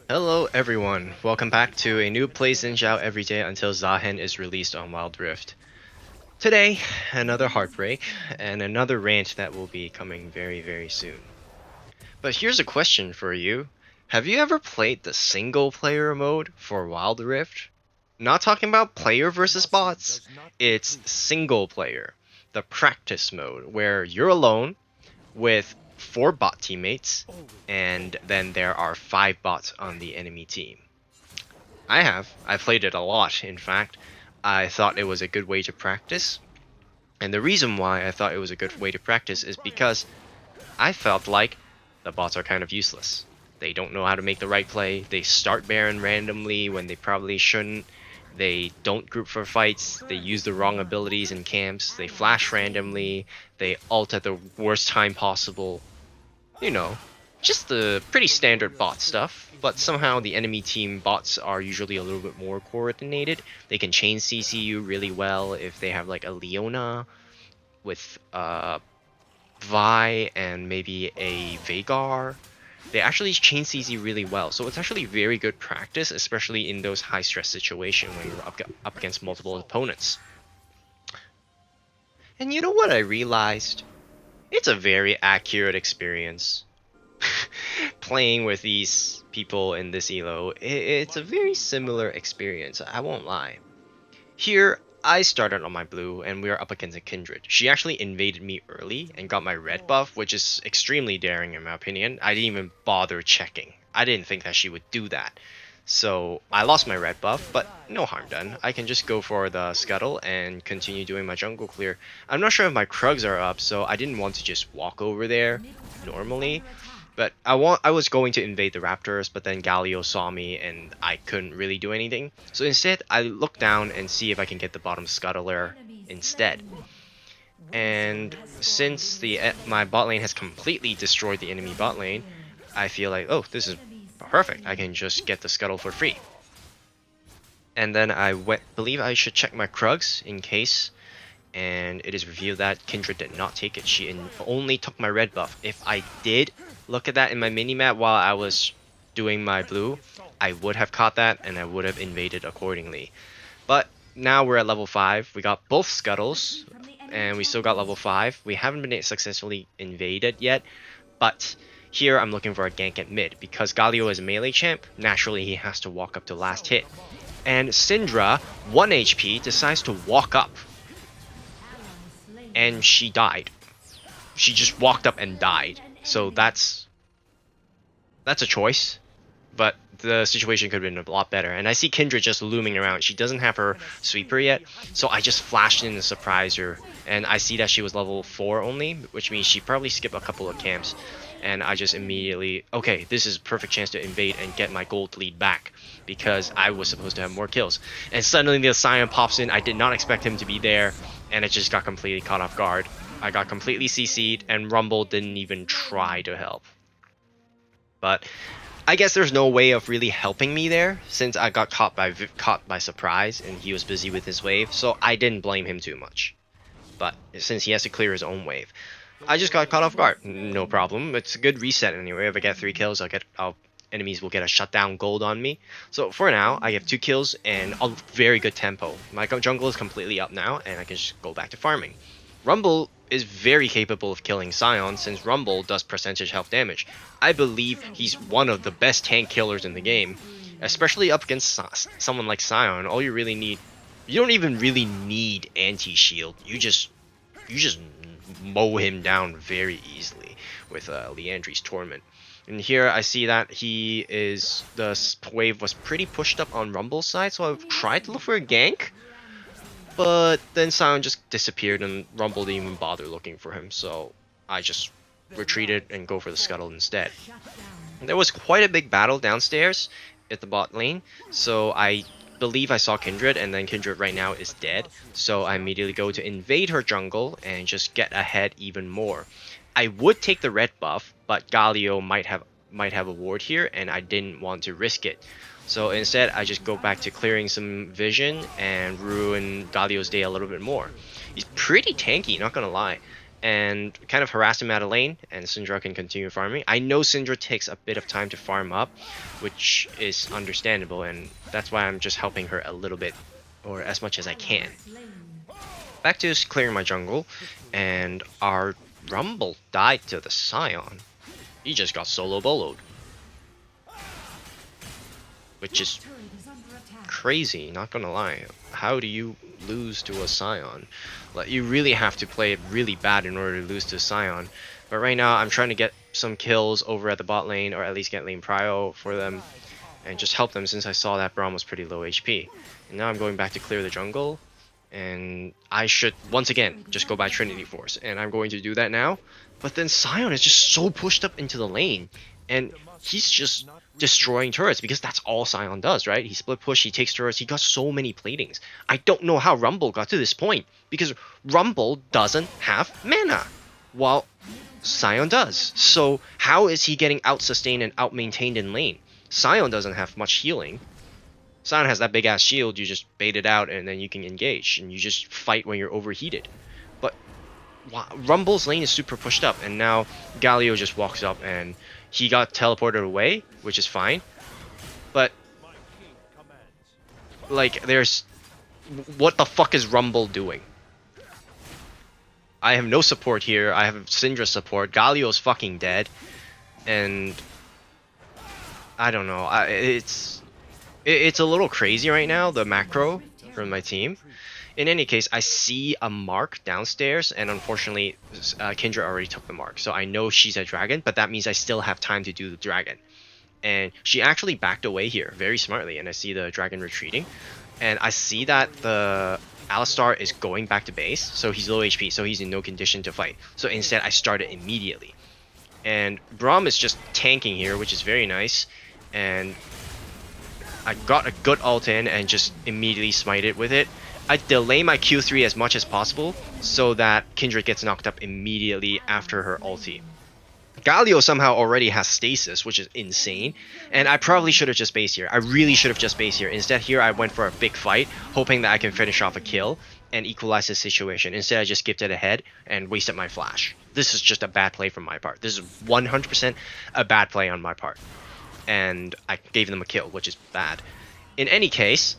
Hello everyone, welcome back to a new Play Xin Zhao every day until Zaahen is released on Wild Rift. Today, another heartbreak, and another rant that will be coming very soon. But here's a question for you. Have you ever played the single player mode for Wild Rift? Not talking about player versus bots, it's single player. The practice mode, where you're alone with 4 bot teammates, and then there are 5 bots on the enemy team. I played it a lot, in fact. I thought it was a good way to practice. And the reason why I thought it was a good way to practice is because I felt like the bots are kind of useless. They don't know how to make the right play, they start Baron randomly when they probably shouldn't, they don't group for fights, they use the wrong abilities in camps, they flash randomly, they ult at the worst time possible. You know, just the pretty standard bot stuff, but somehow the enemy team bots are usually a little bit more coordinated. They can chain CC you really well if they have like a Leona with Vi and maybe a Veigar. They actually chain CC really well, so it's actually very good practice, especially in those high stress situations when you're up against multiple opponents. And you know what I realized? It's a very accurate experience. Playing with these people in this elo, it's a very similar experience, I won't lie. Here, I started on my blue and we are up against a Kindred. She actually invaded me early and got my red buff, which is extremely daring in my opinion. I didn't even bother checking. I didn't think that she would do that. So I lost my red buff, but no harm done. I can just go for the scuttle and continue doing my jungle clear. I'm not sure if my Krugs are up, so I didn't want to just walk over there normally. But I was going to invade the Raptors, but then Galio saw me and I couldn't really do anything. So instead, I look down and see if I can get the bottom scuttler instead. And since my bot lane has completely destroyed the enemy bot lane, I feel like, oh, this is perfect. I can just get the scuttle for free. And then I believe I should check my Krugs in case. And it is revealed that Kindred did not take it. She only took my red buff. If I did look at that in my minimap while I was doing my blue, I would have caught that and I would have invaded accordingly. But now we're at level 5. We got both scuttles and we still got level 5. We haven't been successfully invaded yet, but here I'm looking for a gank at mid. Because Galio is a melee champ, naturally he has to walk up to last hit. And Syndra, 1 HP, decides to walk up. And she died. She just walked up and died. So that's a choice. But the situation could have been a lot better. And I see Kindred just looming around. She doesn't have her sweeper yet. So I just flashed in to surprise her. And I see that she was level 4 only, which means she probably skipped a couple of camps. And I just immediately, okay, this is a perfect chance to invade and get my gold lead back. Because I was supposed to have more kills. And suddenly the Zaahen pops in. I did not expect him to be there. And it just got completely caught off guard. I got completely CC'd and Rumble didn't even try to help. But I guess there's no way of really helping me there since I got caught by surprise and he was busy with his wave, so I didn't blame him too much. But since he has to clear his own wave, I just got caught off guard. No problem. It's a good reset anyway. If I get 3 kills, enemies will get a shutdown gold on me. So for now, I have 2 kills and a very good tempo. My jungle is completely up now, and I can just go back to farming. Rumble is very capable of killing Sion since Rumble does percentage health damage. I believe he's one of the best tank killers in the game, especially up against someone like Sion. All you really need, you don't even really need anti-shield. You just mow him down very easily with Leandri's Torment. And here I see that the wave was pretty pushed up on Rumble's side, so I've tried to look for a gank. But then Sion just disappeared and Rumble didn't even bother looking for him, so I just retreated and go for the scuttle instead. There was quite a big battle downstairs at the bot lane, so I believe I saw Kindred, and then Kindred right now is dead, so I immediately go to invade her jungle and just get ahead even more. I would take the red buff, but Galio might have a ward here, and I didn't want to risk it. So instead, I just go back to clearing some vision and ruin Galio's day a little bit more. He's pretty tanky, not gonna lie. and kind of harass him out of lane, and Xin Zhao can continue farming. I know Xin Zhao takes a bit of time to farm up, which is understandable, and that's why I'm just helping her a little bit, or as much as I can. Back to clearing my jungle, and our Rumble died to the Scion. He just got solo boloed, which is crazy, not gonna lie. How do you lose to a Scion? Like, you really have to play it really bad in order to lose to a Scion. But right now, I'm trying to get some kills over at the bot lane, or at least get lane prio for them, and just help them since I saw that Braum was pretty low HP. And now I'm going back to clear the jungle, and I should, once again, just go by Trinity Force. And I'm going to do that now. But then Scion is just so pushed up into the lane, and he's just destroying turrets, because that's all Scion does, right? He split push, he takes turrets, he got so many platings. I don't know how Rumble got to this point, because Rumble doesn't have mana, while Scion does. So how is he getting out-sustained and out-maintained in lane? Scion doesn't have much healing. Scion has that big-ass shield, you just bait it out and then you can engage, and you just fight when you're overheated. But Rumble's lane is super pushed up, and now Galio just walks up and he got teleported away, which is fine. But, like, there's... what the fuck is Rumble doing? I have no support here. I have Syndra's support. Galio's fucking dead. And... I don't know. It's a little crazy right now, the macro from my team. In any case, I see a mark downstairs, and unfortunately, Kindred already took the mark. So I know she's a dragon, but that means I still have time to do the dragon. And she actually backed away here very smartly, and I see the dragon retreating. And I see that the Alistar is going back to base, so he's low HP, so he's in no condition to fight. So instead, I started immediately. And Braum is just tanking here, which is very nice. And I got a good ult in and just immediately smited with it. I delay my Q3 as much as possible so that Kindred gets knocked up immediately after her ulti. Galio somehow already has stasis, which is insane, and I probably should have just based here. I really should have just based here. Instead, here I went for a big fight, hoping that I can finish off a kill and equalize the situation. Instead, I just skipped it ahead and wasted my flash. This is just a bad play from my part. This is 100% a bad play on my part. And I gave them a kill, which is bad. In any case,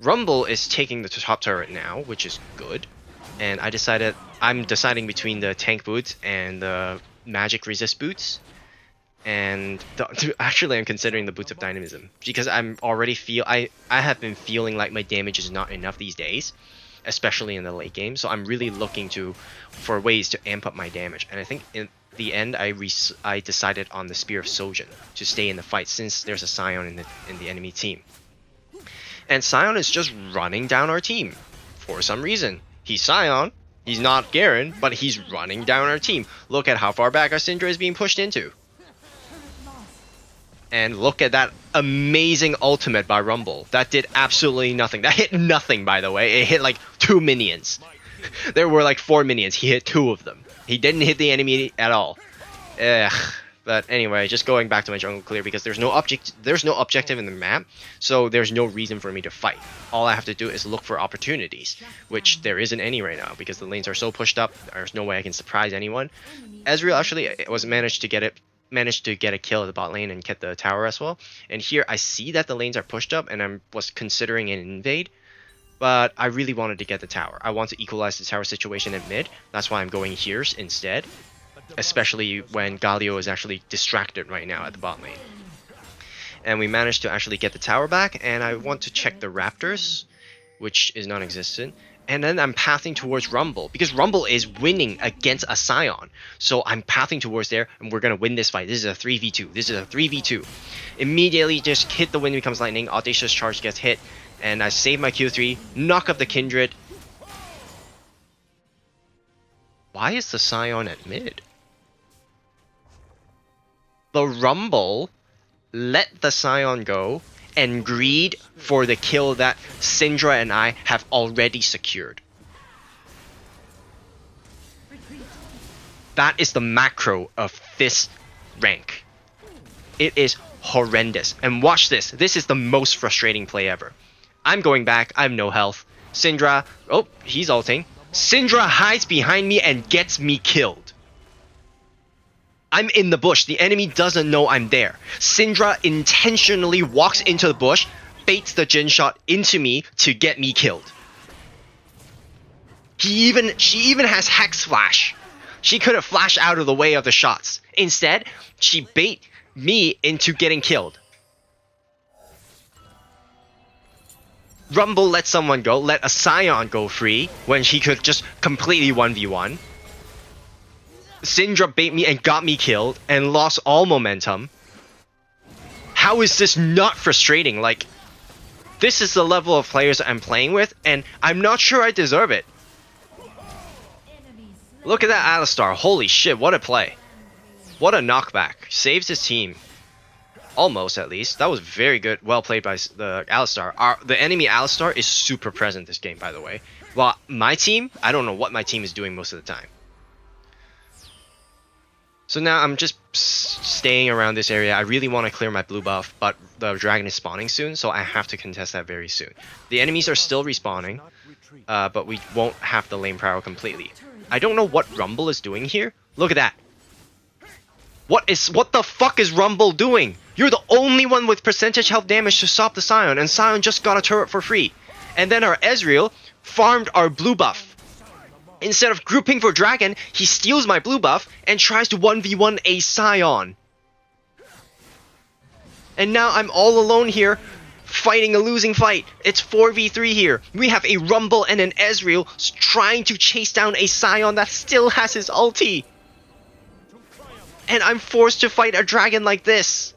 Rumble is taking the top turret now, which is good. And I'm deciding between the tank boots and the magic resist boots. And actually I'm considering the boots of dynamism, because I have been feeling like my damage is not enough these days, especially in the late game. So I'm really looking for ways to amp up my damage. And I think in the end I decided on the Spear of Sojin to stay in the fight, since there's a Scion in the enemy team. And Scion is just running down our team for some reason. He's Scion, he's not Garen, but he's running down our team. Look at how far back our Syndra is being pushed into. And look at that amazing ultimate by Rumble. That did absolutely nothing. That hit nothing, by the way. It hit like 2 minions. There were like 4 minions. He hit 2 of them. He didn't hit the enemy at all. Ugh. But anyway, just going back to my jungle clear, because there's no objective in the map, so there's no reason for me to fight. All I have to do is look for opportunities, which there isn't any right now, because the lanes are so pushed up. There's no way I can surprise anyone. Ezreal actually managed to get a kill at the bot lane and get the tower as well. And here I see that the lanes are pushed up, and I was considering an invade, but I really wanted to get the tower. I want to equalize the tower situation at mid. That's why I'm going here instead. Especially when Galio is actually distracted right now at the bot lane. And we managed to actually get the tower back, and I want to check the Raptors, which is non-existent. And then I'm pathing towards Rumble, because Rumble is winning against a Scion. So I'm pathing towards there, and we're going to win this fight. This is a 3v2. This is a 3v2. Immediately just hit the Wind Becomes Lightning. Audacious Charge gets hit, and I save my Q3, knock up the Kindred. Why is the Scion at mid? The Rumble let the Scion go and greed for the kill that Syndra and I have already secured. That is the macro of this rank. It is horrendous. And watch this. This is the most frustrating play ever. I'm going back. I have no health. Syndra, oh, he's ulting. Syndra hides behind me and gets me killed. I'm in the bush. The enemy doesn't know I'm there. Syndra intentionally walks into the bush, baits the Jin shot into me to get me killed. She even has Hex Flash. She could have flashed out of the way of the shots. Instead, she bait me into getting killed. Rumble let someone go, let a Scion go free when he could just completely 1v1. Syndra bait me and got me killed and lost all momentum. How is this not frustrating? Like, this is the level of players I'm playing with, and I'm not sure I deserve it. Look at that Alistar. Holy shit, what a play. What a knockback. Saves his team. Almost, at least. That was very good. Well played by the Alistar. The enemy Alistar is super present this game, by the way. While my team, I don't know what my team is doing most of the time. So now I'm just staying around this area. I really want to clear my blue buff, but the dragon is spawning soon, so I have to contest that very soon. The enemies are still respawning, but we won't have the lane power completely. I don't know what Rumble is doing here. Look at that. What the fuck is Rumble doing? You're the only one with percentage health damage to stop the Scion, and Scion just got a turret for free. And then our Ezreal farmed our blue buff. Instead of grouping for Dragon, he steals my blue buff and tries to 1v1 a Scion. And now I'm all alone here, fighting a losing fight. It's 4v3 here. We have a Rumble and an Ezreal trying to chase down a Scion that still has his ulti. And I'm forced to fight a dragon like this.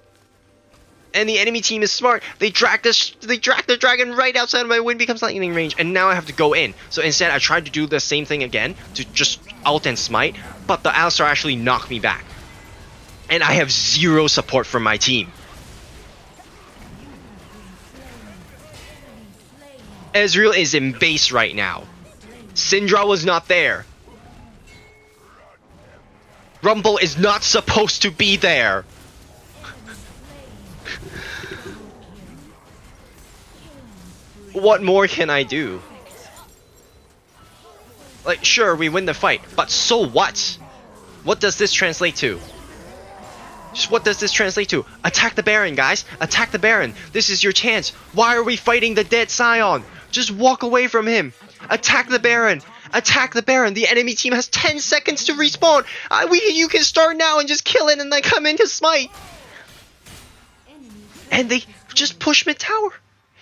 And the enemy team is smart. They drag the dragon right outside of my wind becomes lightning range, and now I have to go in. So instead, I tried to do the same thing again to just ult and smite, but the Alistar actually knocked me back. And I have zero support from my team. Ezreal is in base right now. Syndra was not there. Rumble is not supposed to be there. What more can I do? Like, sure, we win the fight, but so what? What does this translate to? Just what does this translate to? Attack the Baron, guys. Attack the Baron. This is your chance. Why are we fighting the dead Scion? Just walk away from him. Attack the Baron. Attack the Baron. The enemy team has 10 seconds to respawn. You can start now and just kill it and then come in to smite. And they just push mid tower.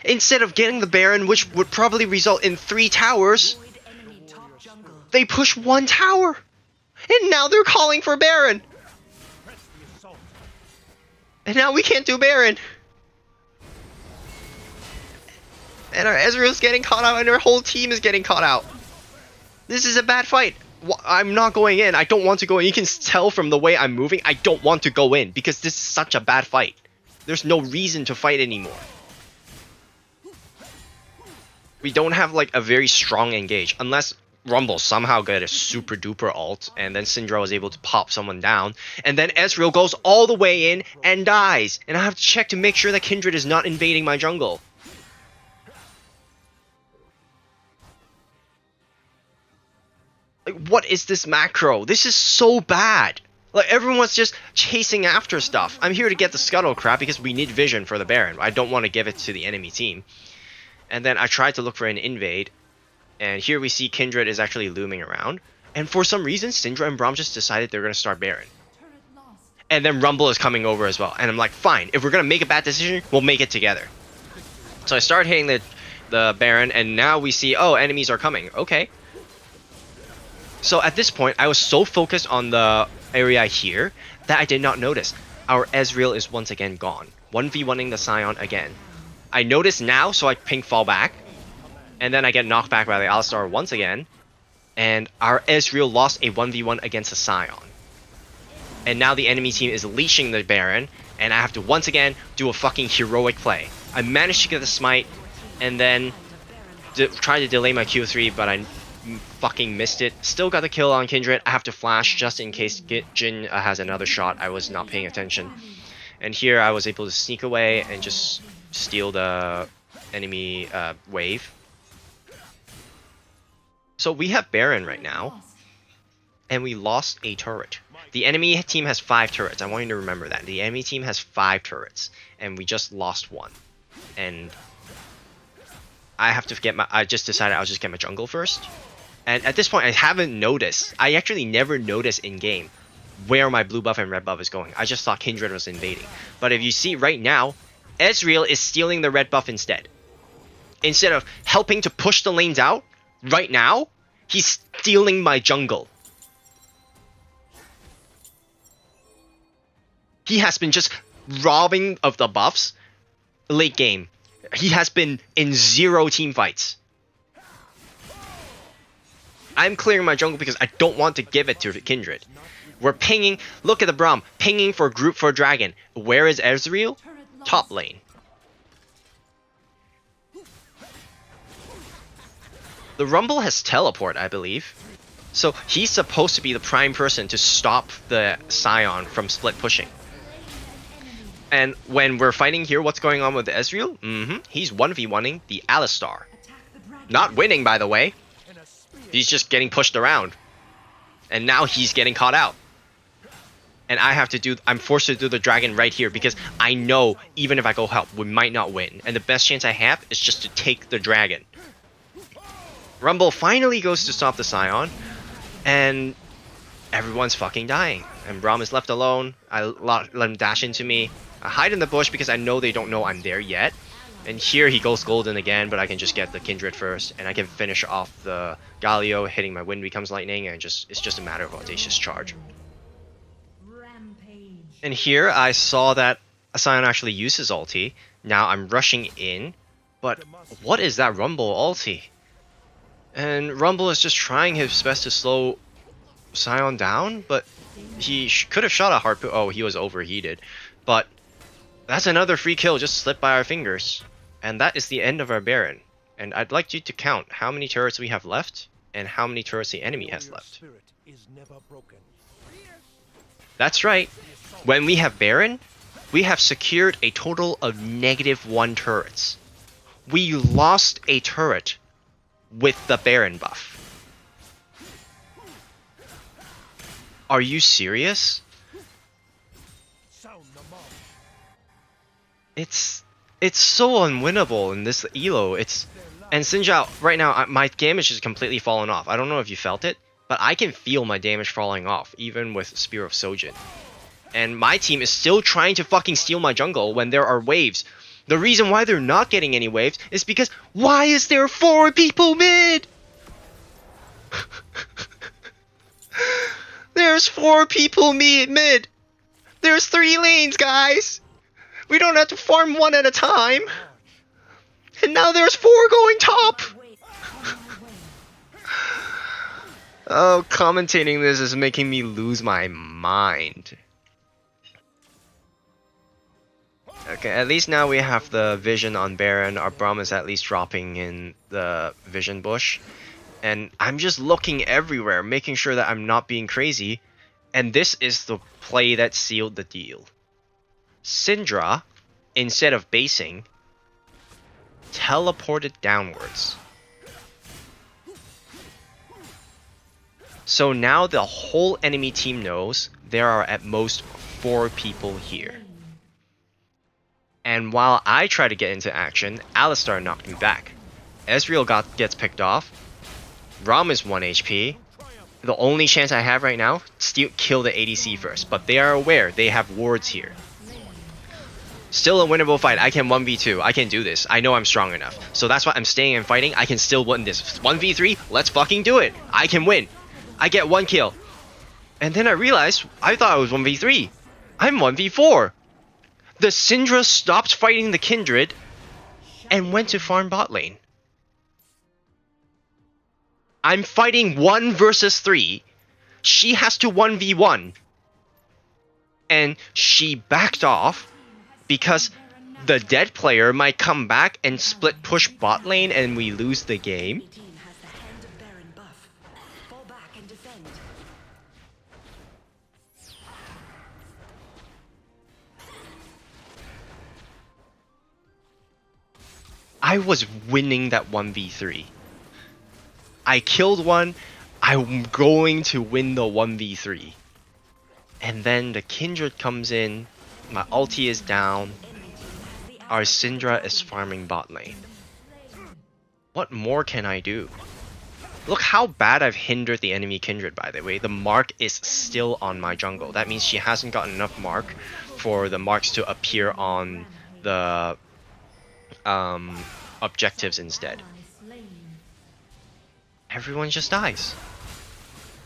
Instead of getting the Baron, which would probably result in 3 towers, they push 1 tower. And now they're calling for Baron. And now we can't do Baron. And our Ezreal's getting caught out and our whole team is getting caught out. This is a bad fight. I'm not going in. I don't want to go in. You can tell from the way I'm moving, I don't want to go in because this is such a bad fight. There's no reason to fight anymore. We don't have like a very strong engage unless Rumble somehow got a super duper ult and then Syndra was able to pop someone down, and then Ezreal goes all the way in and dies, and I have to check to make sure that Kindred is not invading my jungle. Like, what is this macro? This is so bad. Like, everyone's just chasing after stuff. I'm here to get the scuttle crap because we need vision for the Baron. I don't want to give it to the enemy team. And then I tried to look for an invade, and here we see Kindred is actually looming around. And for some reason, Syndra and Braum just decided they're going to start Baron. And then Rumble is coming over as well. And I'm like, fine, if we're going to make a bad decision, we'll make it together. So I start hitting the Baron, and now we see, oh, enemies are coming. Okay. So at this point, I was so focused on the area here that I did not notice. Our Ezreal is once again gone. 1v1ing the Scion again. I notice now, so I ping fall back. And then I get knocked back by the Alistar once again. And our Ezreal lost a 1v1 against a Scion. And now the enemy team is leashing the Baron. And I have to once again do a fucking heroic play. I managed to get the smite. And then try to delay my Q3, but I fucking missed it. Still got the kill on Kindred. I have to flash just in case Jin has another shot. I was not paying attention. And here I was able to sneak away and just steal the enemy wave. So we have Baron right now, and we lost a turret. The enemy team has 5 turrets. I want you to remember that. The enemy team has 5 turrets, and we just lost 1. And I have to get my... I just decided I'll just get my jungle first. And at this point, I haven't noticed. I actually never noticed in-game where my blue buff and red buff is going. I just thought Kindred was invading. But if you see right now, Ezreal is stealing the red buff instead. Instead of helping to push the lanes out, right now, he's stealing my jungle. He has been just robbing of the buffs late game. He has been in 0 team fights. I'm clearing my jungle because I don't want to give it to Kindred. We're pinging. Look at the Braum. Pinging for group for dragon. Where is Ezreal? Top lane. The Rumble has teleport, I believe. So he's supposed to be the prime person to stop the Scion from split pushing. And when we're fighting here, what's going on with Ezreal? He's 1v1ing the Alistar. Not winning, by the way. He's just getting pushed around. And now he's getting caught out. And I'm forced to do the dragon right here because I know even if I go help, we might not win. And the best chance I have is just to take the dragon. Rumble finally goes to stop the Scion. And everyone's fucking dying. And Braum is left alone. I let him dash into me. I hide in the bush because I know they don't know I'm there yet. And here he goes golden again, but I can just get the Kindred first, and I can finish off the Galio, hitting my Wind Becomes Lightning, and it's just a matter of Audacious Charge. Rampage. And here I saw that Scion actually uses ulti. Now I'm rushing in, but what is that Rumble ulti? And Rumble is just trying his best to slow Scion down, but he could have shot a harpoon. Oh, he was overheated. But that's another free kill just slipped by our fingers. And that is the end of our Baron. And I'd like you to count how many turrets we have left and how many turrets the enemy has left. That's right. When we have Baron, we have secured a total of -1 turrets. We lost a turret with the Baron buff. Are you serious? It's so unwinnable in this elo. And Xin Zhao, right now, my damage is completely fallen off. I don't know if you felt it, but I can feel my damage falling off, even with Spear of Sojin. And my team is still trying to fucking steal my jungle when there are waves. The reason why they're not getting any waves is because, why is there 4 people mid? There's 4 people mid. There's 3 lanes, guys. We don't have to farm 1 at a time. And now there's 4 going top. Oh, commentating this is making me lose my mind. Okay, at least now we have the vision on Baron. Our Braum is at least dropping in the vision bush. And I'm just looking everywhere, making sure that I'm not being crazy. And this is the play that sealed the deal. Syndra, instead of basing, teleported downwards. So now the whole enemy team knows there are at most 4 people here. And while I try to get into action, Alistar knocked me back. Ezreal gets picked off. Braum is 1 HP. The only chance I have right now, kill the ADC first. But they are aware, they have wards here. Still a winnable fight. I can 1v2. I can do this. I know I'm strong enough. So that's why I'm staying and fighting. I can still win this. 1v3, let's fucking do it. I can win. I get 1 kill. And then I realized, I thought it was 1v3. I'm 1v4. The Syndra stopped fighting the Kindred and went to farm bot lane. I'm fighting 1 versus 3. She has to 1v1. And she backed off because the dead player might come back and split push bot lane and we lose the game. I was winning that 1v3. I killed one. I'm going to win the 1v3. And then the Kindred comes in. My ulti is down. Our Syndra is farming bot lane. What more can I do? Look how bad I've hindered the enemy Kindred, by the way. The mark is still on my jungle. That means she hasn't got enough mark for the marks to appear on the objectives instead. Everyone just dies.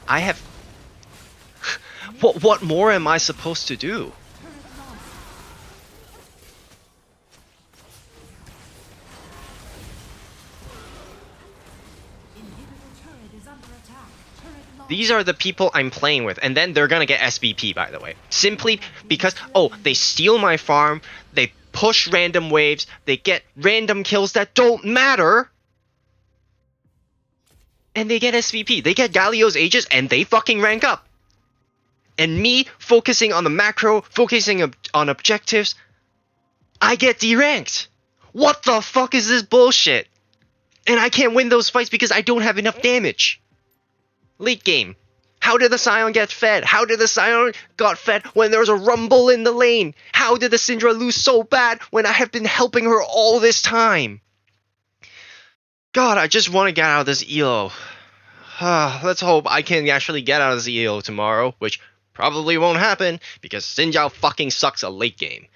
I have... What more am I supposed to do? These are the people I'm playing with, and then they're gonna get SBP, by the way. Simply because, oh, they steal my farm, they push random waves, they get random kills that don't matter, and they get SVP. They get Galio's Aegis, and they fucking rank up. And me, focusing on the macro, focusing on objectives, I get deranked. What the fuck is this bullshit? And I can't win those fights because I don't have enough damage. Late game. How did the Scion get fed? How did the Scion got fed when there was a rumble in the lane? How did the Syndra lose so bad when I have been helping her all this time? God, I just want to get out of this ELO. Let's hope I can actually get out of this ELO tomorrow, which probably won't happen because Xin Zhao fucking sucks a late game.